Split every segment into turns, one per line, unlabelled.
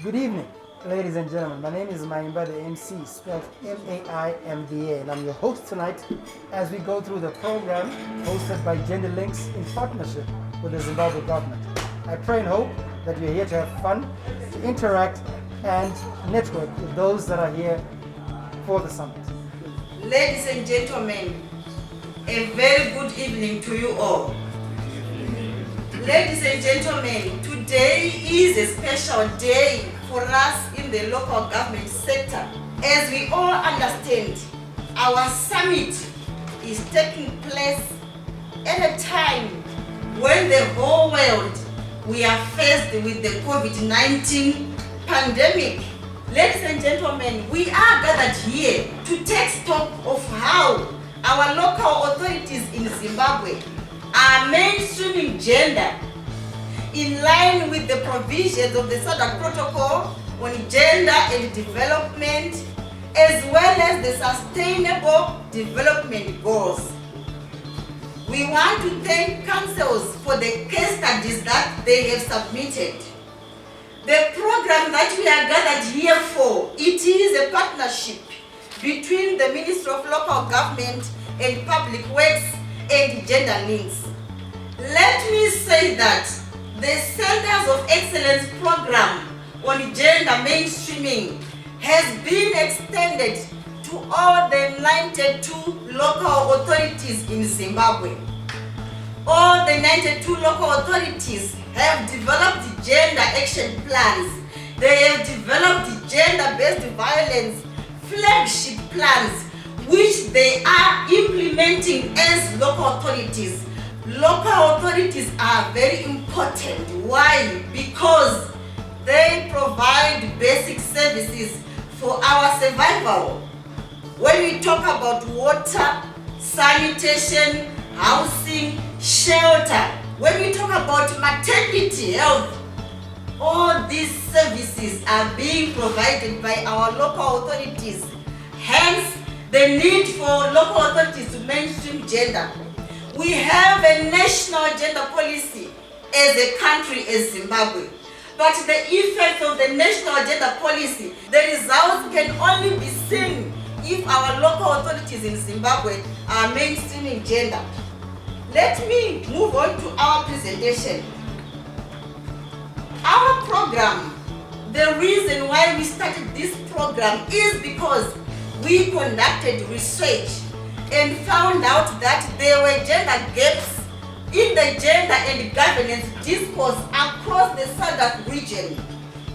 Good evening, ladies and gentlemen. My name is Maimba, the MC, spelled M-A-I-M-B-A, and I'm your host tonight as we go through the program hosted by Gender Links in partnership with the Zimbabwe government. I pray and hope that you're here to have fun, to interact, and network with those that are here for the summit.
Ladies and gentlemen, a very good evening to you all. Ladies and gentlemen, today is a special day for us in the local government sector. As we all understand, our summit is taking place at a time when the whole world we are faced with the COVID-19 pandemic. Ladies and gentlemen, we are gathered here to take stock of how our local authorities in Zimbabwe are mainstreaming gender in line with the provisions of the SADC Protocol on Gender and Development, as well as the Sustainable Development Goals. We want to thank councils for the case studies that they have submitted. The program that we are gathered here for, it is a partnership between the Ministry of Local Government and Public Works and Gender Links. Let me say that the Centers of Excellence program on gender mainstreaming has been extended to all the 92 local authorities in Zimbabwe. All the 92 local authorities have developed gender action plans. They have developed gender-based violence flagship plans, which they are implementing as local authorities. Local authorities are very important. Why? Because they provide basic services for our survival. When we talk about water, sanitation, housing, shelter, when we talk about maternity health, all these services are being provided by our local authorities. Hence, the need for local authorities to mainstream gender. We have a national gender policy as a country as Zimbabwe. But the effects of the national gender policy, the results can only be seen if our local authorities in Zimbabwe are mainstreaming gender. Let me move on to our presentation. Our program, the reason why we started this program is because we conducted research and found out that there were gender gaps in the gender and governance discourse across the SADC region.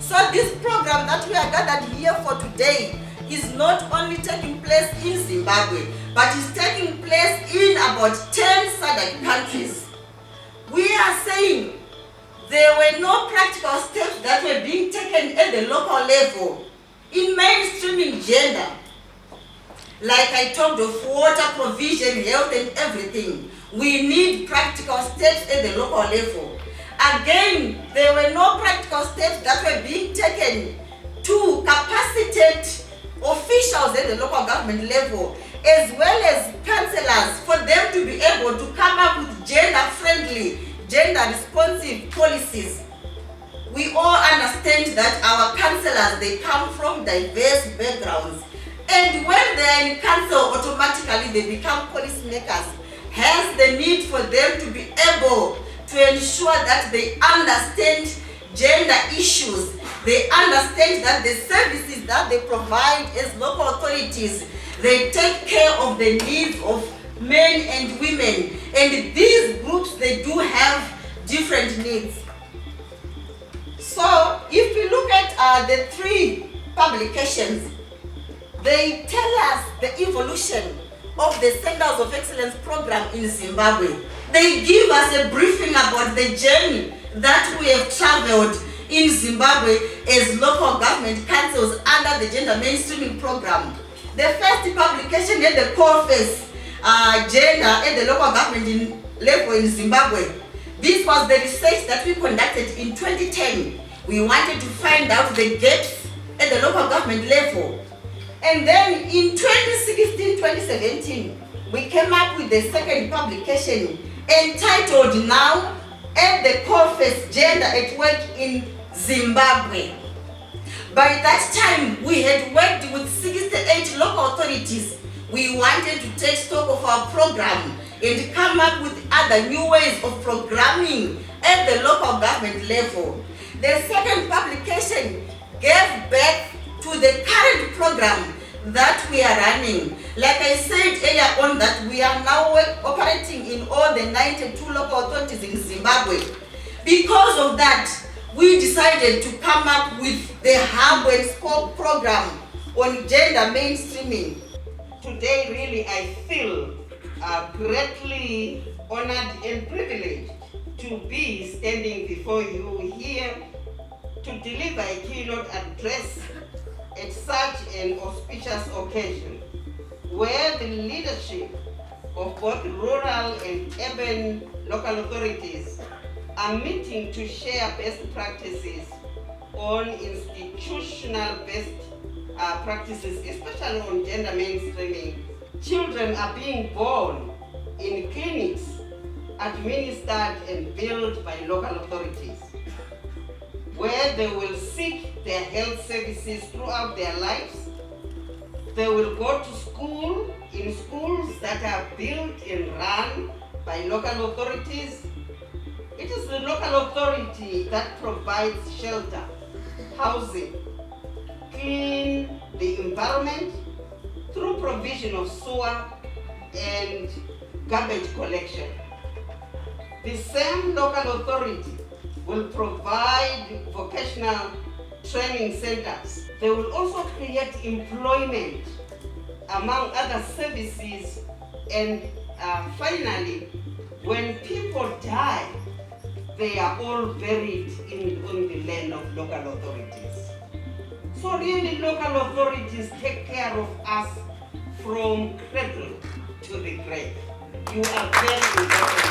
So this program that we are gathered here for today is not only taking place in Zimbabwe, but is taking place in about 10 SADC countries. We are saying there were no practical steps that were being taken at the local level in mainstreaming gender. Like I talked of water provision, health and everything, we need practical steps at the local level. Again, there were no practical steps that were being taken to capacitate officials at the local government level, as well as councillors, for them to be able to come up with gender-friendly, gender-responsive policies. We all understand that our councillors, they come from diverse backgrounds. And when they are in council, automatically they become policymakers. Hence the need for them to be able to ensure that they understand gender issues. They understand that the services that they provide as local authorities, they take care of the needs of men and women. And these groups, they do have different needs. So if we look at the three publications, they tell us the evolution of the Centers of Excellence program in Zimbabwe. They give us a briefing about the journey that we have traveled in Zimbabwe as local government councils under the gender mainstreaming program. The first publication had the core phase, gender at the local government level in Zimbabwe. This was the research that we conducted in 2010. We wanted to find out the gaps at the local government level. And then in 2016-2017, we came up with the second publication entitled now, At the Core Phase, Gender at Work in Zimbabwe. By that time, we had worked with 68 local authorities. We wanted to take stock of our program and come up with other new ways of programming at the local government level. The second publication gave birth to the current program that we are running. Like I said earlier on, that we are now operating in all the 92 local authorities in Zimbabwe. Because of that, we decided to come up with the Hub and Spoke program on gender mainstreaming. Today, really, I feel greatly honored and privileged to be standing before you here to deliver a keynote address at such an auspicious occasion, where the leadership of both rural and urban local authorities are meeting to share best practices on institutional best practices, especially on gender mainstreaming. Children are being born in clinics administered and built by local authorities, where they will seek their health services throughout their lives. They will go to school in schools that are built and run by local authorities. It is the local authority that provides shelter, housing, clean the environment through provision of sewer and garbage collection. The same local authority will provide vocational training centers. They will also create employment among other services, and finally, when people die, they are all buried on the land of local authorities. So really, local authorities take care of us from cradle to the grave. You are very important.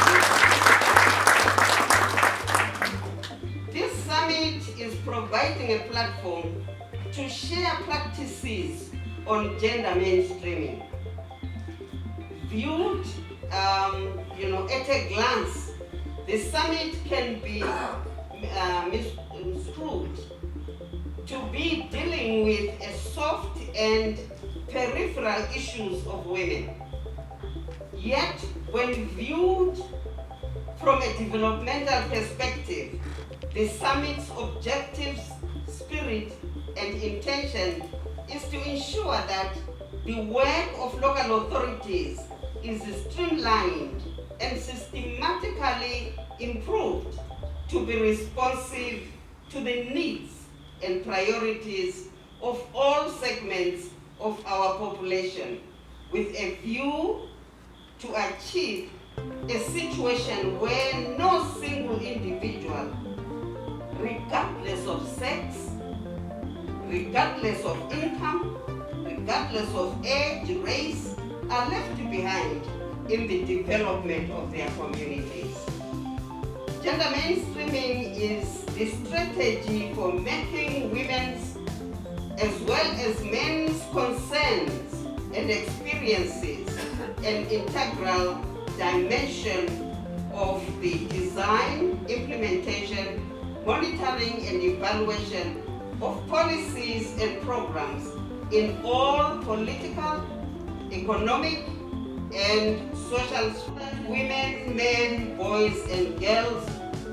This summit is providing a platform to share practices on gender mainstreaming. Viewed, at a glance, the summit can be misconstrued to be dealing with a soft and peripheral issues of women. Yet, when viewed from a developmental perspective, the summit's objectives, spirit, and intention is to ensure that the work of local authorities is streamlined and systematically improved to be responsive to the needs and priorities of all segments of our population, with a view to achieve a situation where no single individual, regardless of sex, regardless of income, regardless of age, race, are left behind in the development of their communities. Gender mainstreaming is the strategy for making women's as well as men's concerns and experiences an integral dimension of the design, implementation, monitoring, and evaluation of policies and programs in all political, economic, and social spheres. Women, men, boys, and girls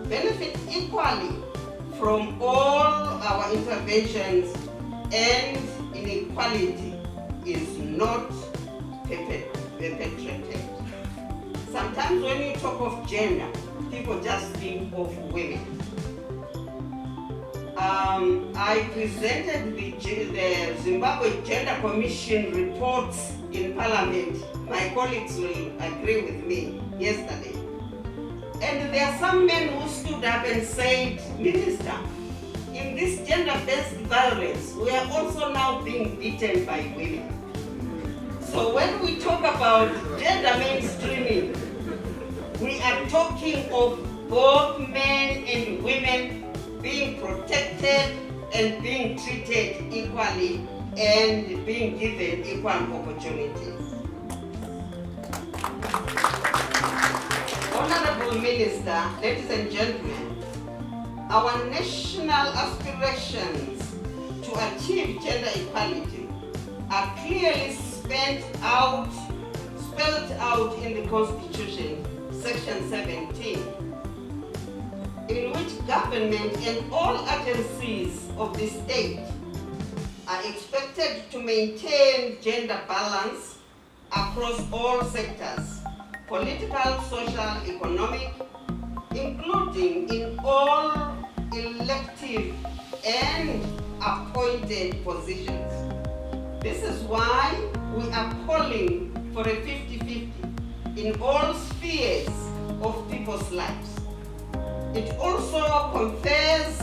benefit equally from all our interventions, and inequality is not perpetrated. Sometimes when you talk of gender, people just think of women. I presented the Zimbabwe Gender Commission reports in Parliament. My colleagues will agree with me yesterday. And there are some men who stood up and said, Minister, in this gender-based violence, we are also now being beaten by women. So when we talk about gender mainstreaming, we are talking of both men and women being protected and being treated equally and being given equal opportunities. Honorable Minister, ladies and gentlemen, our national aspirations to to achieve gender equality are clearly spelled out in the Constitution, Section 17, in which government and all agencies of the state are expected to maintain gender balance across all sectors, political, social, economic, including in all elective and appointed positions. This is why we are calling for a 50-50 in all spheres of people's lives. It also confers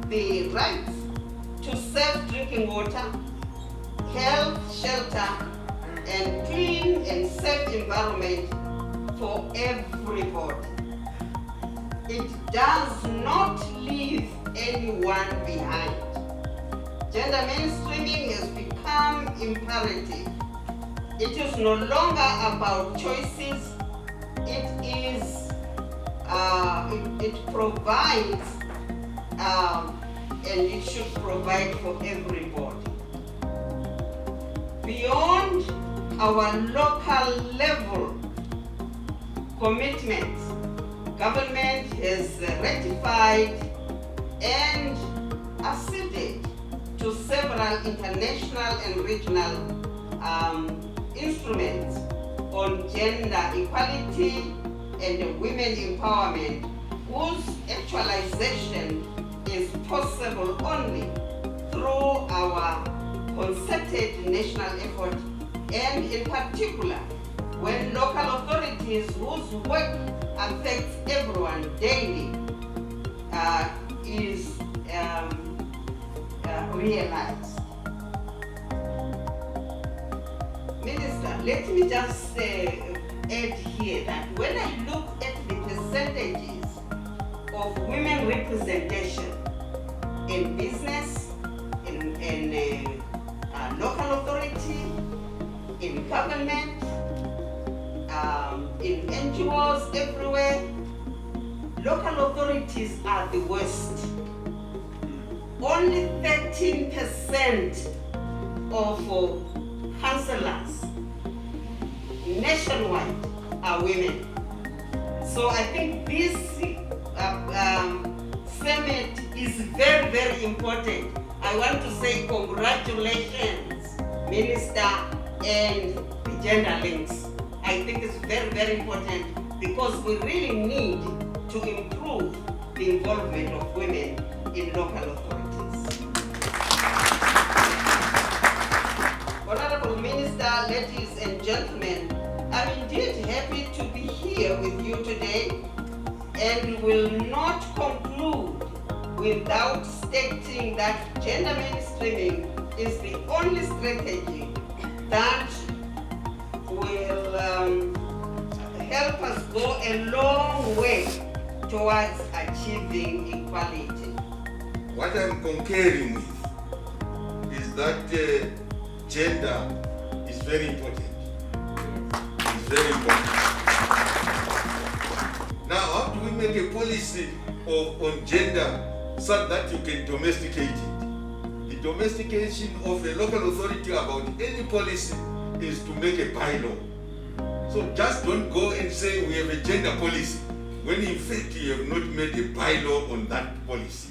the right to safe drinking water, health, shelter, and clean and safe environment for everybody. It does not leave anyone behind. Gender mainstreaming has become imperative. It is no longer about choices. It provides and it should provide for everybody. Beyond our local level commitments, government has ratified and acceded to several international and regional instruments on gender equality and women empowerment, whose actualization is possible only through our concerted national effort, and in particular when local authorities whose work affects everyone daily is realized. Minister, let me just add here that when I look at the percentages of women representation in business, in local authority, in government, in NGOs everywhere, local authorities are the worst. Only 13% of councillors nationwide are women. So I think this summit is very, very important. I want to say congratulations, Minister, and the gender links. I think it's very, very important because we really need to improve the involvement of women in local authorities. Honorable Minister, ladies and gentlemen, I'm indeed happy to be here with you today and will not conclude without stating that gender mainstreaming is the only strategy that will help us go a long way towards achieving equality.
What I'm concurring with is that gender is very important. It's very important. Now, how do we make a policy on gender so that you can domesticate it? The domestication of a local authority about any policy is to make a bylaw. So just don't go and say we have a gender policy when in fact you have not made a bylaw on that policy.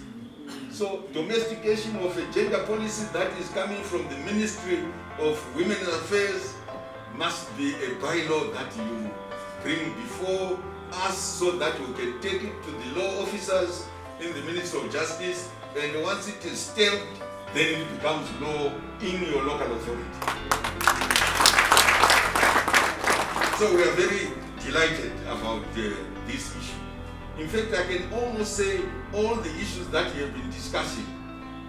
So domestication of a gender policy that is coming from the Ministry of Women Affairs must be a bylaw that you bring before us so that we can take it to the law officers in the Ministry of Justice, and once it is stamped, then it becomes law in your local authority. So we are very delighted about this issue. In fact, I can almost say all the issues that we have been discussing,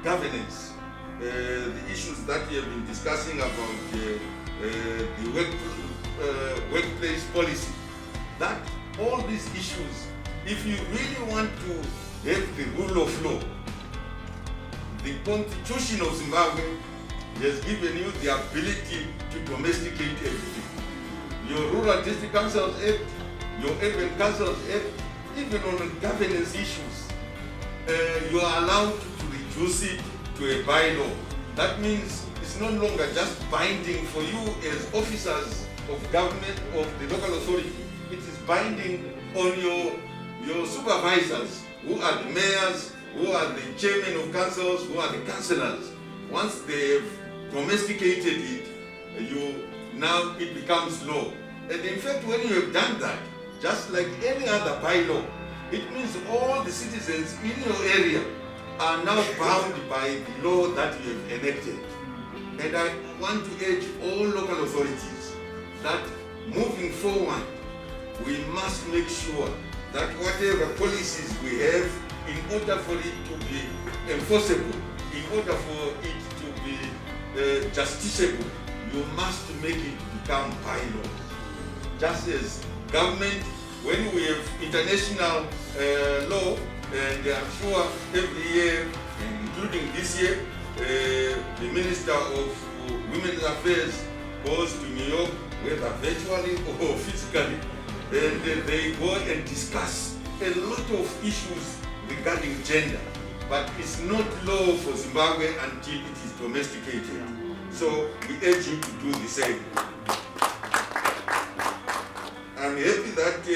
governance, the issues that we have been discussing about the workplace policy, that all these issues, if you really want to have the rule of law, the Constitution of Zimbabwe has given you the ability to domesticate everything. Your Rural District Councils Act, your Urban Councils Act, even on governance issues, you are allowed to reduce it to a bylaw. That means it's no longer just binding for you as officers of government, of the local authority. It is binding on your supervisors, who are the mayors, who are the chairmen of councils, who are the councillors. Once they have domesticated it, now it becomes law. And in fact, when you have done that, just like any other bylaw, it means all the citizens in your area are now bound by the law that you have enacted. And I want to urge all local authorities that moving forward, we must make sure that whatever policies we have, in order for it to be enforceable, in order for it to be justiciable, you must make it become bylaws. Just as government, when we have international law, and I'm sure every year, including this year, the Minister of Women's Affairs goes to New York, whether virtually or physically, and they go and discuss a lot of issues regarding gender. But it's not law for Zimbabwe until it is domesticated. So we urge you to do the same. I'm happy that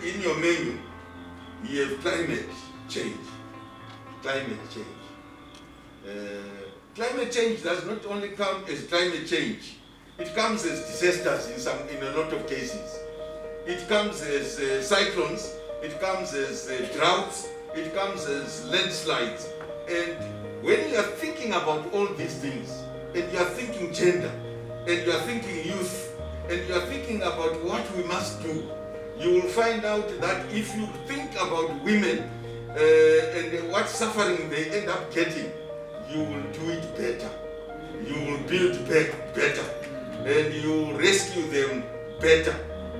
in your menu you have climate change. Climate change. Climate change does not only come as climate change, it comes as disasters in a lot of cases. It comes as cyclones, it comes as droughts, it comes as landslides. And when you are thinking about all these things, and you are thinking gender, and you are thinking youth, and you are thinking about what we must do, you will find out that if you think about women and what suffering they end up getting, you will do it better. You will build back better, and you will rescue them better.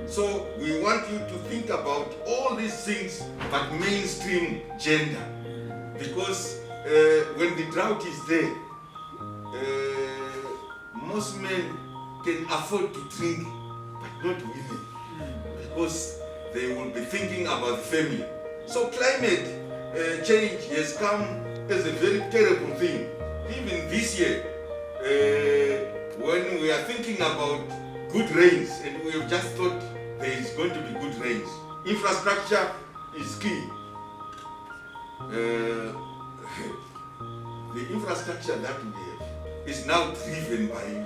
So we want you to think about all these things, but mainstream gender. Because when the drought is there, most men can afford to drink, but not women, because they will be thinking about the family. So climate change has come as a very terrible thing. Even this year, when we are thinking about good rains, and we have just thought there is going to be good rains, infrastructure is key. The infrastructure that we have is now driven by you.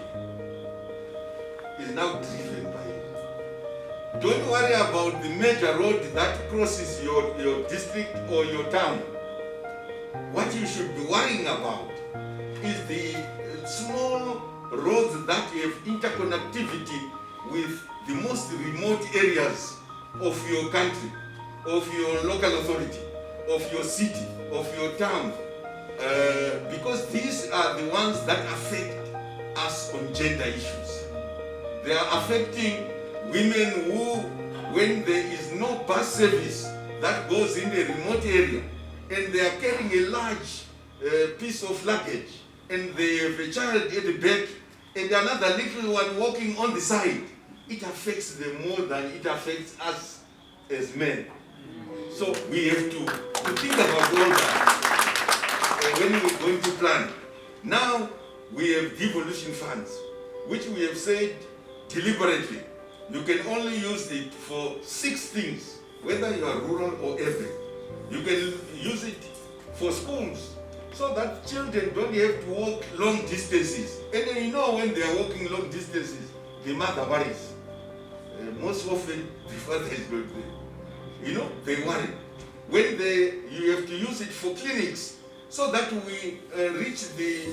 Don't worry about the major road that crosses your district or your town. What you should be worrying about is the small roads that have interconnectivity with the most remote areas of your country, of your local authority, of your city, of your town. Because these are the ones that affect us on gender issues. They are affecting women who, when there is no bus service that goes in a remote area, and they are carrying a large piece of luggage, and they have a child at the back, and another little one walking on the side, it affects them more than it affects us as men. So we have to think about all that when we're going to plan. Now we have devolution funds, which we have said deliberately, you can only use it for 6 things, whether you are rural or urban. You can use it for schools, so that children don't have to walk long distances. And then you know when they are walking long distances, the mother worries. Most often the father is not there. They worry. When you have to use it for clinics, so that we reach the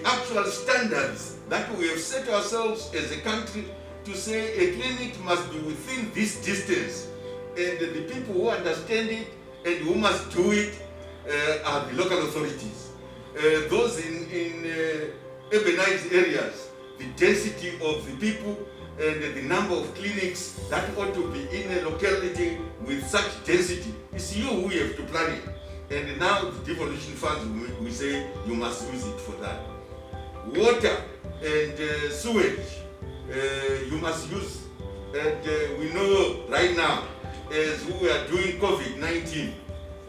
actual standards that we have set ourselves as a country to say a clinic must be within this distance, and the people who understand it and who must do it are the local authorities. Those in urbanized areas, the density of the people and the number of clinics that ought to be in a locality with such density, it's you who have to plan it. And now the devolution funds, we say you must use it for that. Water and sewage, you must use. And we know right now, as we are doing COVID-19,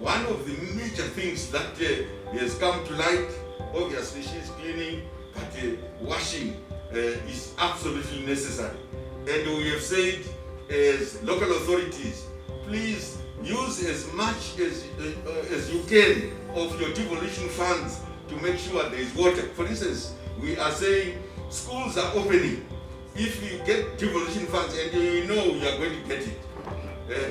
one of the major things that has come to light, obviously she's cleaning, but washing is absolutely necessary. And we have said, as local authorities, please use as much as you can of your devolution funds to make sure there is water. For instance, we are saying schools are opening. If you get devolution funds, and you know you are going to get it,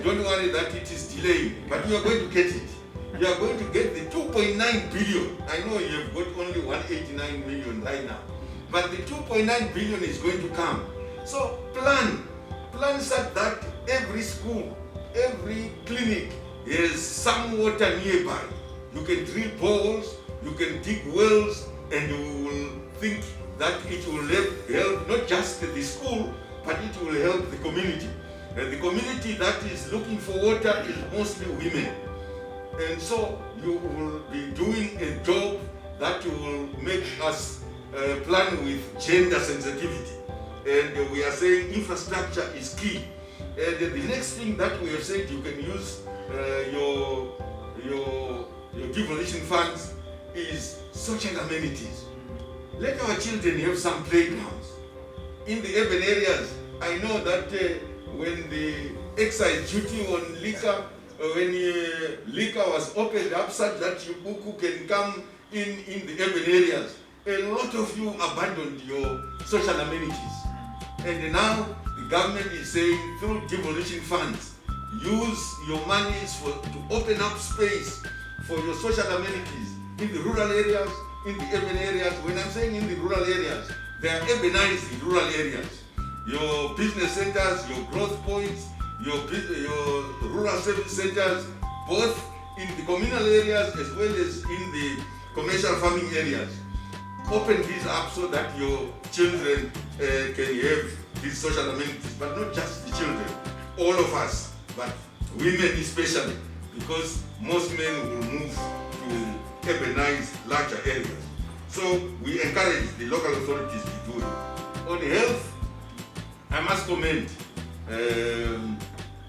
don't worry that it is delaying, but you are going to get it. You are going to get the 2.9 billion. I know you have got only 189 million right now, but the 2.9 billion is going to come. So plan such that every school, every clinic has some water nearby. You can drill boreholes, you can dig wells, and you will think that it will help not just the school, but it will help the community. And the community that is looking for water is mostly women. And so you will be doing a job that will make us plan with gender sensitivity. And we are saying infrastructure is key. And the next thing that we have said, you can use your devolution funds is social amenities. Let our children have some playgrounds. In the urban areas, I know that when the excise duty on liquor, when liquor was opened up such that Buku can come in the urban areas, a lot of you abandoned your social amenities. And now the government is saying through devolution funds, use your monies to open up space for your social amenities in the rural areas, in the urban areas. When I'm saying in the rural areas, they are urbanized rural areas. Your business centers, your growth points, your rural service centers, both in the communal areas as well as in the commercial farming areas. Open these up so that your children can have these social amenities, but not just the children, all of us, but women especially, because most men will move to urbanized larger areas. So we encourage the local authorities to do it. On health, I must comment,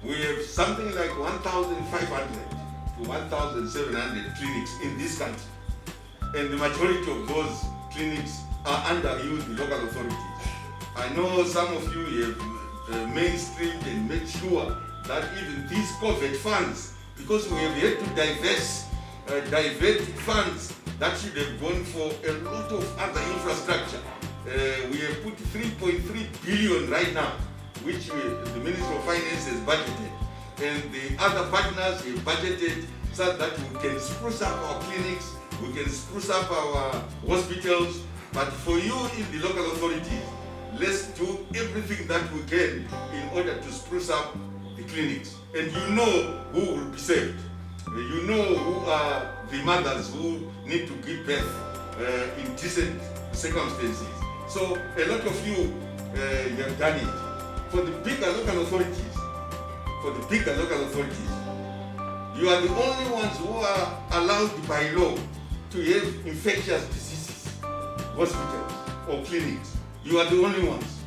we have something like 1,500 to 1,700 clinics in this country. And the majority of those clinics are under the local authorities. I know some of you have mainstreamed and made sure that even these COVID funds, because we have had to divert funds that should have gone for a lot of other infrastructure. We have put 3.3 billion right now, which the Ministry of Finance has budgeted. And the other partners have budgeted so that we can spruce up our clinics, we can spruce up our hospitals. But for you in the local authorities, let's do everything that we can in order to spruce up the clinics. And you know who will be saved. You know who are the mothers who need to give birth in decent circumstances. So a lot of you have done it. For the bigger local authorities, you are the only ones who are allowed by law to have infectious diseases, hospitals or clinics. You are the only ones.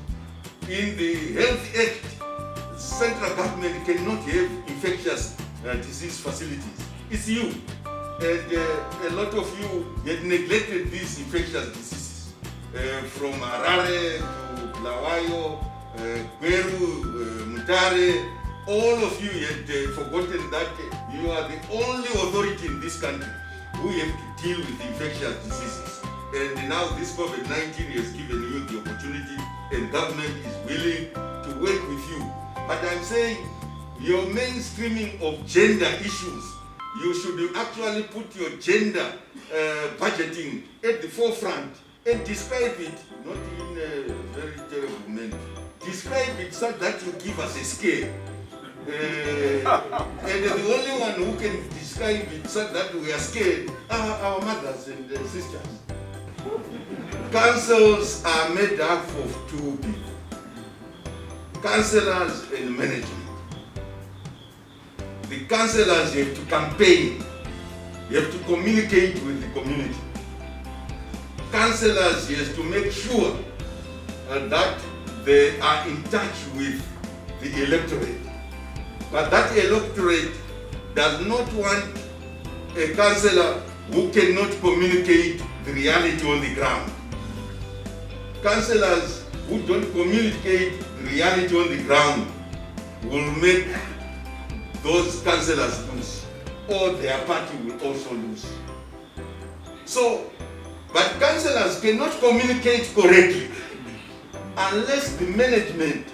In the Health Act, central government cannot have infectious disease facilities. It's you. And a lot of you had neglected these infectious diseases. From Harare to Bulawayo, Gweru, Mutare, all of you had forgotten that you are the only authority in this country who have to deal with infectious diseases. And now this COVID-19 has given you the opportunity, and government is willing to work with you. But I'm saying your mainstreaming of gender issues, you should actually put your gender budgeting at the forefront and describe it, not in a very terrible manner. Describe it so that you give us a scale. And the only one who can describe it so that we are scared are our mothers and sisters. Councils are made up of two people, councillors and management. The councillors have to campaign, you have to communicate with the community. Councillors have to make sure that they are in touch with the electorate. But that electorate does not want a councillor who cannot communicate the reality on the ground. Councillors who don't communicate the reality on the ground will make those councillors lose, or their party will also lose. So, but councillors cannot communicate correctly unless the management,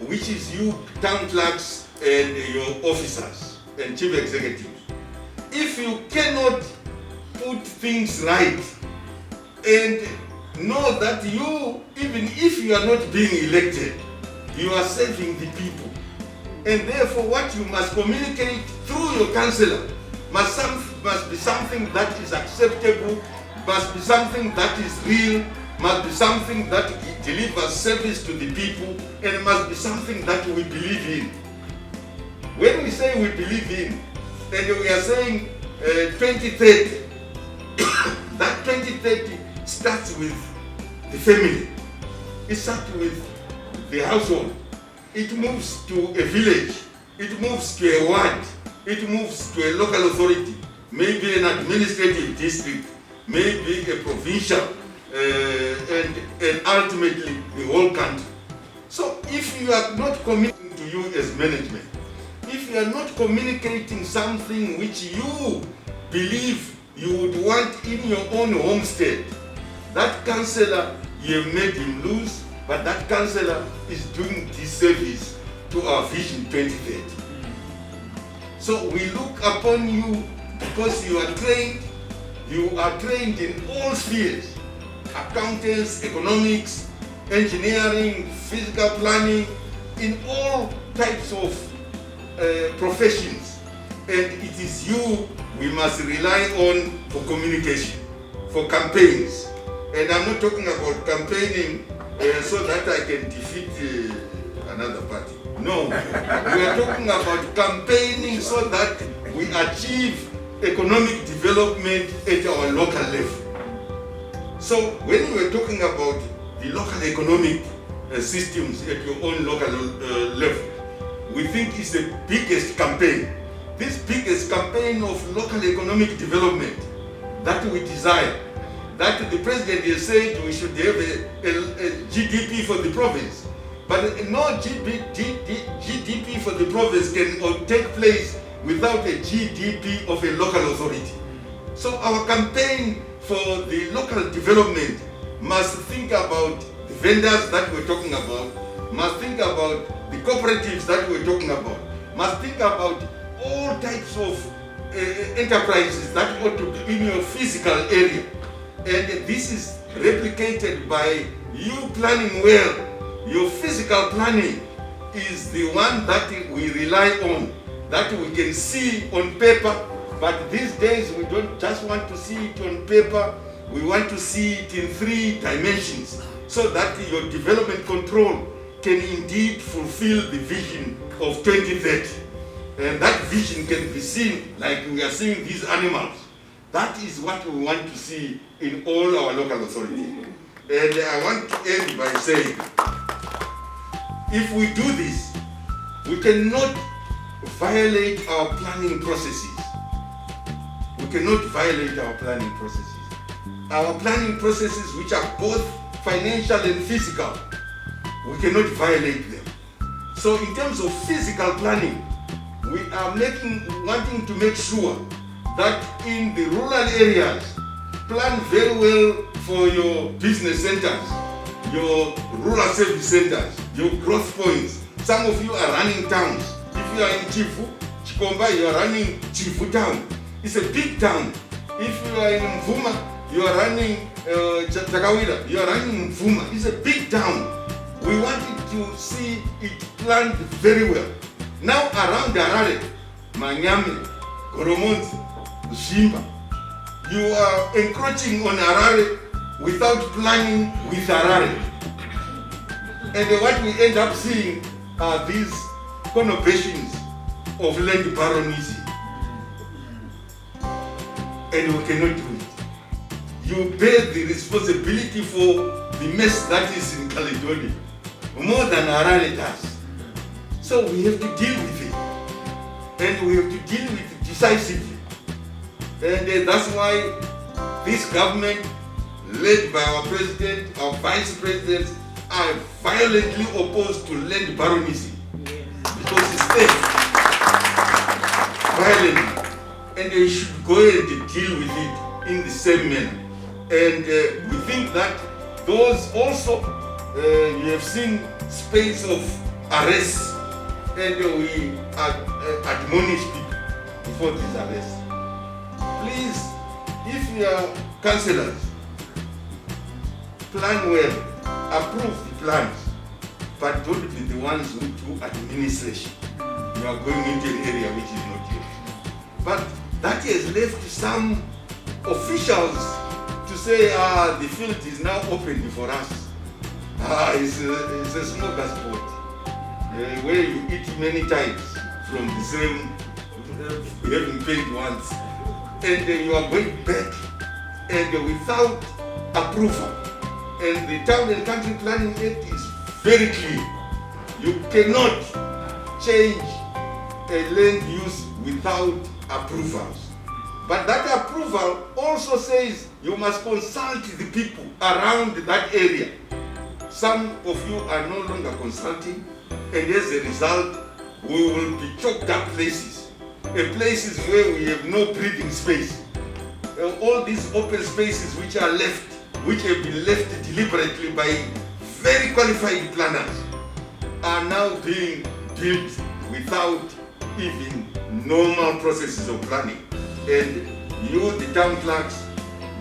which is you town clerks and your officers and chief executives, if you cannot put things right and know that you, even if you are not being elected, you are serving the people. And therefore what you must communicate through your councillor must be something that is acceptable, must be something that is real, must be something that delivers service to the people, and it must be something that we believe in. When we say we believe in, and we are saying 2030, that 2030 starts with the family. It starts with the household. It moves to a village. It moves to a ward. It moves to a local authority, maybe an administrative district, maybe a provincial, and ultimately the whole country. So if you are not committing to you as management, if you are not communicating something which you believe you would want in your own homestead, that councillor, you have made him lose, but that councillor is doing disservice to our Vision 2030. So we look upon you because you are trained in all spheres: accountants, economics, engineering, physical planning, in all types of professions. And it is you we must rely on for communication, for campaigns. And I'm not talking about campaigning so that I can defeat another party. No, we are talking about campaigning so that we achieve economic development at our local level. So when we are talking about the local economic systems at your own local level, we think it's the biggest campaign. This biggest campaign of local economic development that we desire, that the president has said we should have a GDP for the province. But no GDP for the province can take place without a GDP of a local authority. So our campaign for the local development must think about the vendors that we're talking about, must think about the cooperatives that we're talking about, must think about all types of enterprises that ought to be in your physical area. And this is replicated by you planning well. Your physical planning is the one that we rely on, that we can see on paper. But these days we don't just want to see it on paper, we want to see it in 3 dimensions, so that your development control can indeed fulfill the vision of 2030. And that vision can be seen like we are seeing these animals. That is what we want to see in all our local authorities. And I want to end by saying, if we do this, we cannot violate our planning processes. We cannot violate our planning processes. Our planning processes, which are both financial and physical, we cannot violate them. So in terms of physical planning, we are wanting to make sure that in the rural areas, plan very well for your business centers, your rural service centers, your growth points. Some of you are running towns. If you are in Chifu, Chikomba, you are running Chifu town. It's a big town. If you are in Mvuma, you are running Takawira, you are running Mvuma. It's a big town. We wanted to see it planned very well. Now around Harare, Manyame, Goromonzi, Shimba, you are encroaching on Harare without planning with Harare. And what we end up seeing are these connotations of land baronage. And we cannot do it. You bear the responsibility for the mess that is in Caledonia, more than Harare does. So we have to deal with it. And we have to deal with decisively. And that's why this government, led by our president, our vice presidents, are violently opposed to land baronism because it's there violently, and they should go and deal with it in the same manner. And we think that those also, you have seen space of arrest, and we admonish people before these arrests. Please, if you are councillors, plan well, approve the plans, but don't be the ones who do administration. You are going into an area which is not yours. But that has left some officials to say, the field is now open for us. It's a smorgasbord where you eat many times from the same, having paid once. And you are going back and without approval. And the Town and Country Planning Act is very clear. You cannot change a land use without approvals. But that approval also says you must consult the people around that area. Some of you are no longer consulting, and as a result, we will be choked up places. Places where we have no breathing space. All these open spaces which are left, which have been left deliberately by very qualified planners, are now being built without even normal processes of planning. And you, the town clerks,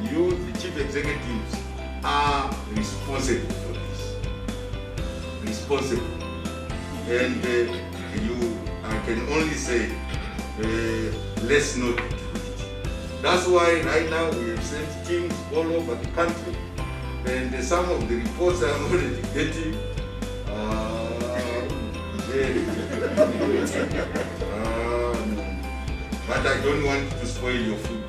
you, the chief executives, are responsible for this. Responsible. And I can only say, let's not do it. That's why right now we have sent teams all over the country, and some of the reports I'm already getting but I don't want to spoil your food.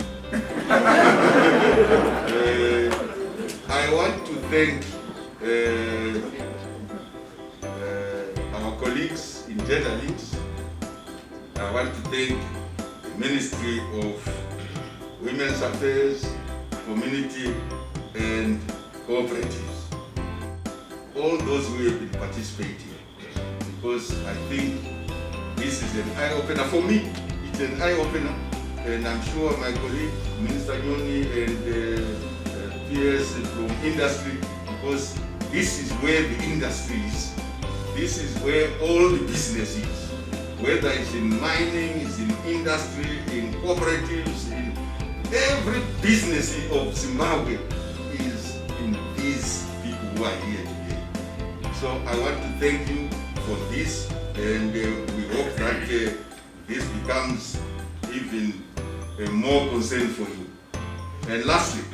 I want to thank our colleagues in Gender Links. I want to thank the Ministry of Women's Affairs, Community and Cooperatives. All those who have been participating, because I think this is an eye-opener for me. It's an eye-opener, and I'm sure my colleague, Minister Nyoni and PS from industry, because this is where the industry is. This is where all the business is. Whether it's in mining, it's in industry, in cooperatives, in every business of Zimbabwe is in these people who are here today. So I want to thank you for this, and we hope that this becomes even more concern for you. And lastly,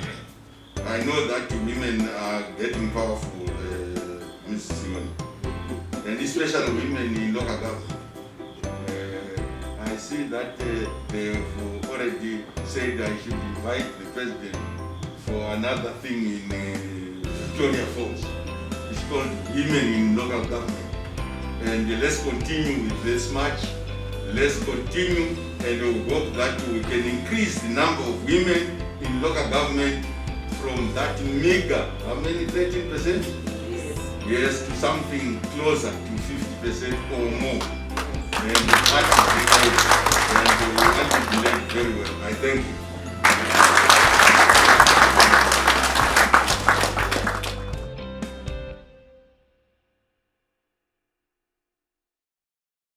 I know that women are getting powerful, Mrs. Simon, and especially women in local government. I see that they have already said I should invite the president for another thing in Victoria Falls. It's called Women in Local Government. And let's continue with this march. Let's continue, and we hope that we can increase the number of women in local government from that meager, how many, 13%? Yes, to something closer to 50% or more. And the march is required, and we want to do that very well. I thank you.